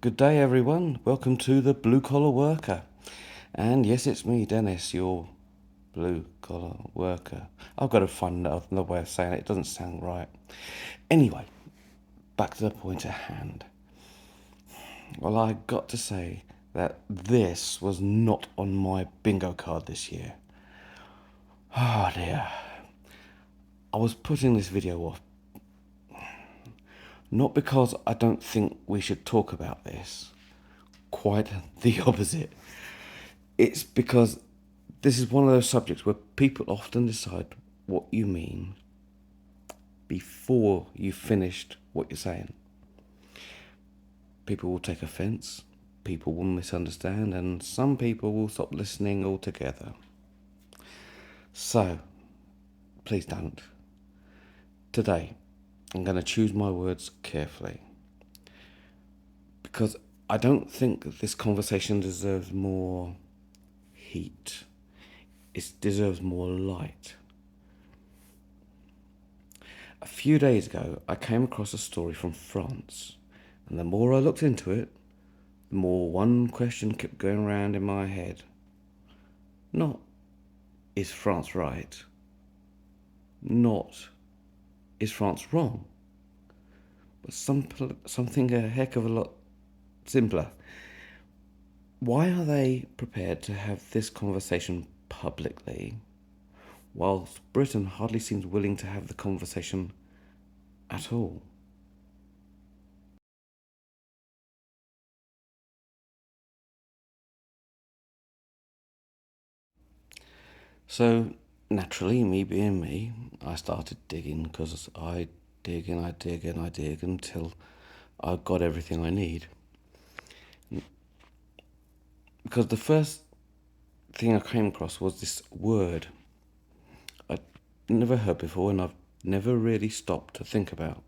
Good day, everyone. Welcome to the Blue Collar Worker. And yes, it's me, Dennis, your blue collar worker. I've got to find another way of saying it. It doesn't sound right. Anyway, back to the point at hand. Well, I got to say that this was not on my bingo card this year. Oh dear. I was putting this video off. Not because I don't think we should talk about this. Quite the opposite. It's because this is one of those subjects where people often decide what you mean before you've finished what you're saying. People will take offence, people will misunderstand, and some people will stop listening altogether. So, please don't. Today, I'm going to choose my words carefully because I don't think this conversation deserves more heat. It deserves more light. A few days ago, I came across a story from France, and the more I looked into it, the more one question kept going around in my head. Not, is France right? Not, is France wrong? But something a heck of a lot simpler. Why are they prepared to have this conversation publicly, whilst Britain hardly seems willing to have the conversation at all? So, naturally, me being me, I started digging because I dig and I dig and I dig until I got everything I need. Because the first thing I came across was this word I'd never heard before and I've never really stopped to think about.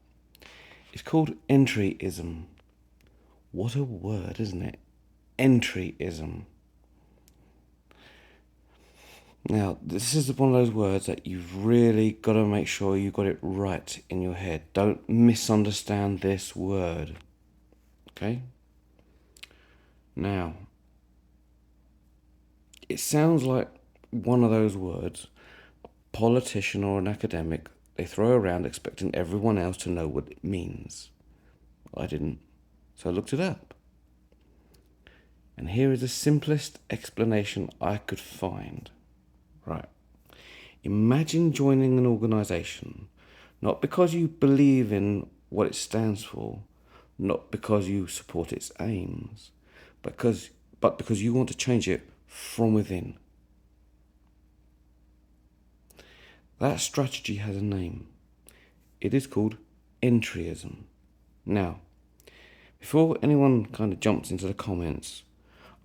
It's called Entryism. What a word, isn't it? Entryism. Now, this is one of those words that you've really got to make sure you got it right in your head. Don't misunderstand this word. Okay? Now, it sounds like one of those words a politician or an academic they throw around expecting everyone else to know what it means. I didn't, so I looked it up. And here is the simplest explanation I could find. Right. Imagine joining an organisation, not because you believe in what it stands for, not because you support its aims, but because you want to change it from within. That strategy has a name. It is called Entryism. Now, before anyone kind of jumps into the comments,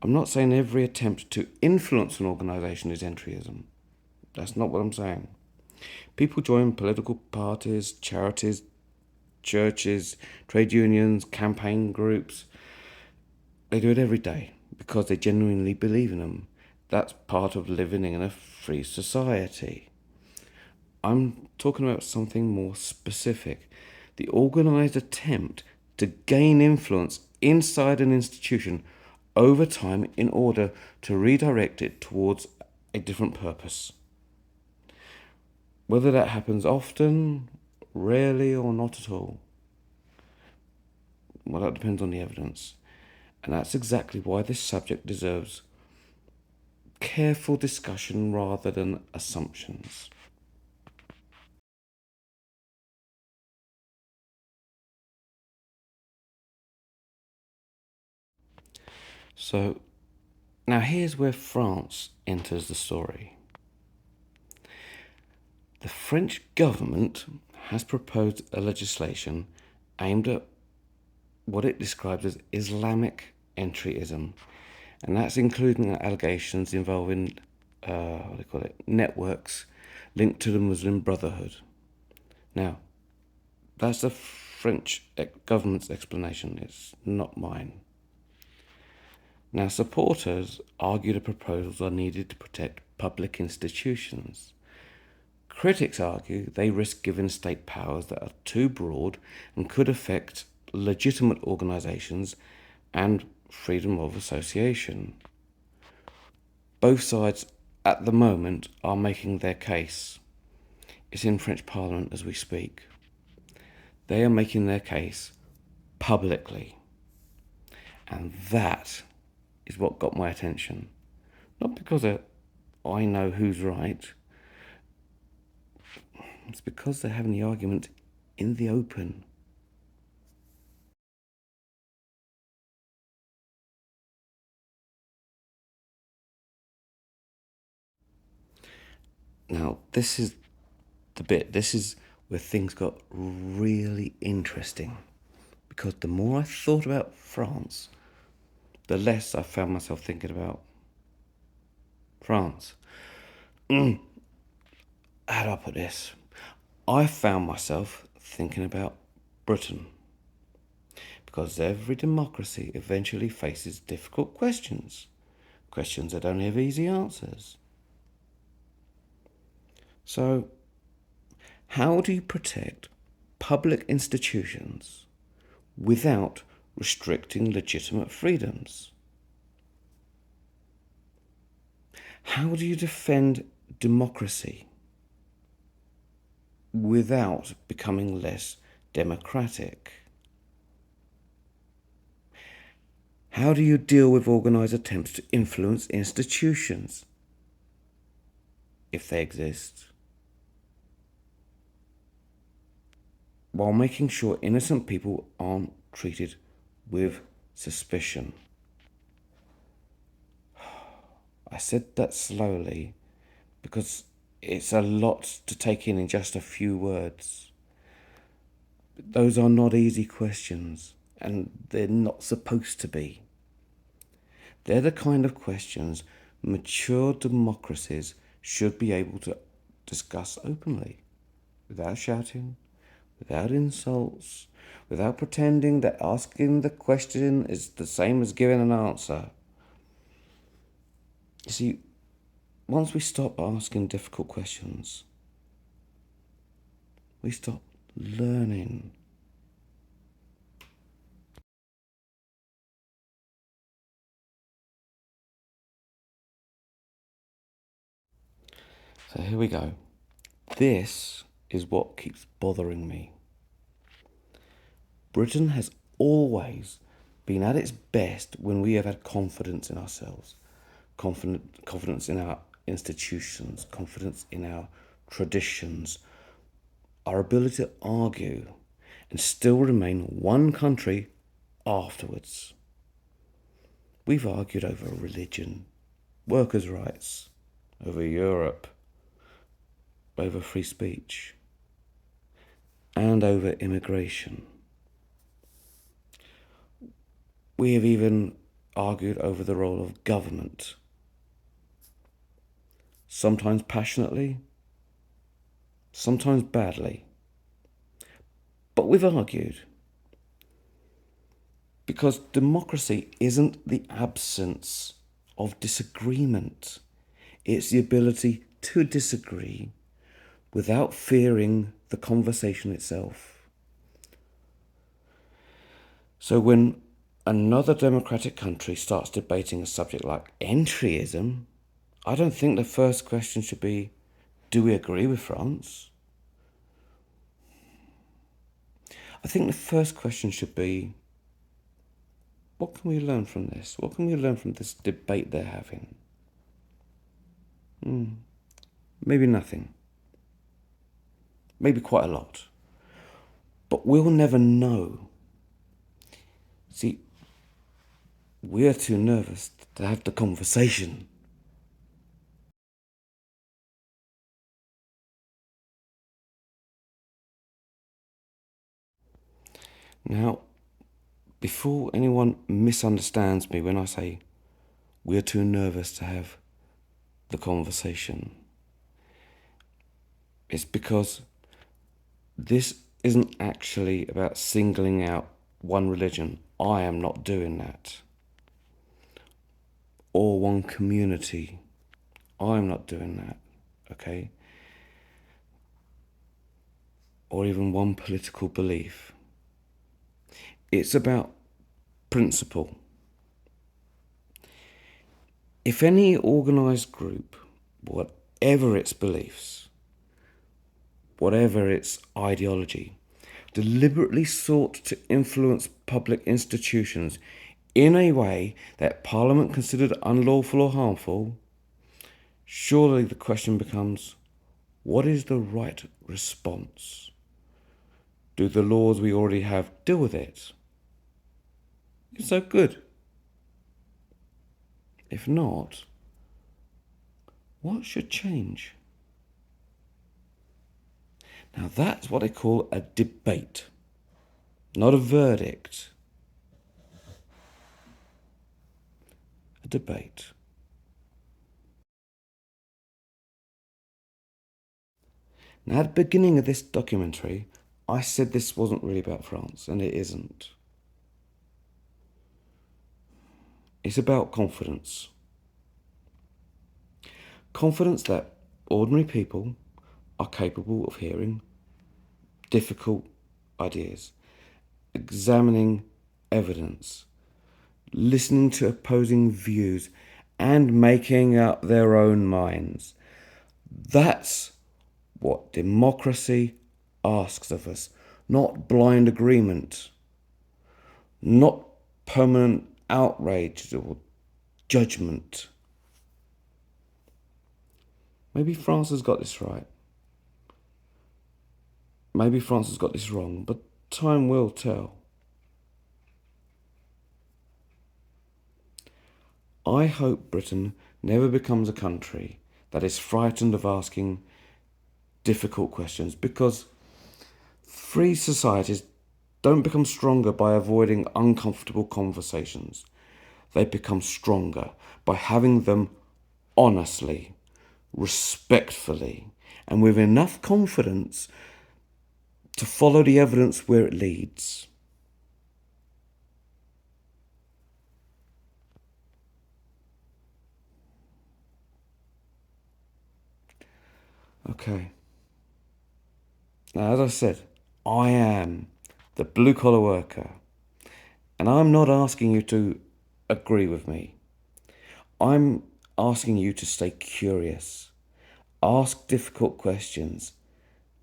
I'm not saying every attempt to influence an organisation is Entryism. That's not what I'm saying. People join political parties, charities, churches, trade unions, campaign groups. They do it every day because they genuinely believe in them. That's part of living in a free society. I'm talking about something more specific. The organised attempt to gain influence inside an institution over time in order to redirect it towards a different purpose. Whether that happens often, rarely, or not at all, well, that depends on the evidence. And that's exactly why this subject deserves careful discussion rather than assumptions. So, now here's where France enters the story. The French government has proposed a legislation aimed at what it describes as Islamic entryism, and that's including allegations involving networks linked to the Muslim Brotherhood. Now, that's the French government's explanation, it's not mine. Now, supporters argue the proposals are needed to protect public institutions. Critics argue they risk giving state powers that are too broad and could affect legitimate organisations and freedom of association. Both sides at the moment are making their case. It's in French Parliament as we speak. They are making their case publicly. And that is what got my attention. Not because I know who's right, it's because they're having the argument in the open. Now, this is where things got really interesting. Because the more I thought about France, the less I found myself thinking about France. How do I put this? I found myself thinking about Britain. Because every democracy eventually faces difficult questions. Questions that don't have easy answers. So, how do you protect public institutions without restricting legitimate freedoms? How do you defend democracy without becoming less democratic? How do you deal with organised attempts to influence institutions, if they exist, while making sure innocent people aren't treated with suspicion? I said that slowly because it's a lot to take in just a few words. Those are not easy questions, and they're not supposed to be. They're the kind of questions mature democracies should be able to discuss openly, without shouting, without insults, without pretending that asking the question is the same as giving an answer. You see, once we stop asking difficult questions, we stop learning. So here we go. This is what keeps bothering me. Britain has always been at its best when we have had confidence in ourselves, confidence in our institutions, confidence in our traditions, our ability to argue and still remain one country afterwards. We've argued over religion, workers' rights, over Europe, over free speech, and over immigration. We have even argued over the role of government, sometimes passionately, sometimes badly. But we've argued. Because democracy isn't the absence of disagreement, it's the ability to disagree without fearing the conversation itself. So when another democratic country starts debating a subject like entryism, I don't think the first question should be, do we agree with France? I think the first question should be, what can we learn from this? What can we learn from this debate they're having? Maybe nothing. Maybe quite a lot. But we'll never know. See, we're too nervous to have the conversation. Now, before anyone misunderstands me when I say we're too nervous to have the conversation, it's because this isn't actually about singling out one religion. I am not doing that. Or one community. I'm not doing that, okay? Or even one political belief. It's about principle. If any organised group, whatever its beliefs, whatever its ideology, deliberately sought to influence public institutions in a way that Parliament considered unlawful or harmful, surely the question becomes, what is the right response? Do the laws we already have deal with it? If so, good. If not, what should change? Now that's what they call a debate, not a verdict. A debate. Now, at the beginning of this documentary, I said this wasn't really about France, and it isn't. It's about confidence. Confidence that ordinary people are capable of hearing difficult ideas, examining evidence, listening to opposing views, and making up their own minds. That's what democracy asks of us, not blind agreement, not permanent outrage or judgment. Maybe France has got this right. Maybe France has got this wrong, but time will tell. I hope Britain never becomes a country that is frightened of asking difficult questions, because free societies don't become stronger by avoiding uncomfortable conversations. They become stronger by having them honestly, respectfully, and with enough confidence to follow the evidence where it leads. Okay. Now, as I said, I am the blue collar worker, and I'm not asking you to agree with me. I'm asking you to stay curious, ask difficult questions,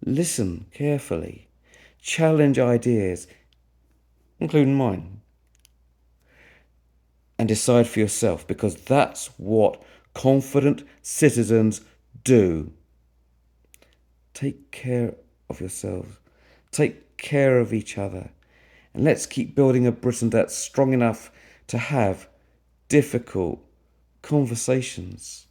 listen carefully, challenge ideas, including mine, and decide for yourself, because that's what confident citizens do. Take care of yourselves, take care of each other, and let's keep building a Britain that's strong enough to have difficult conversations.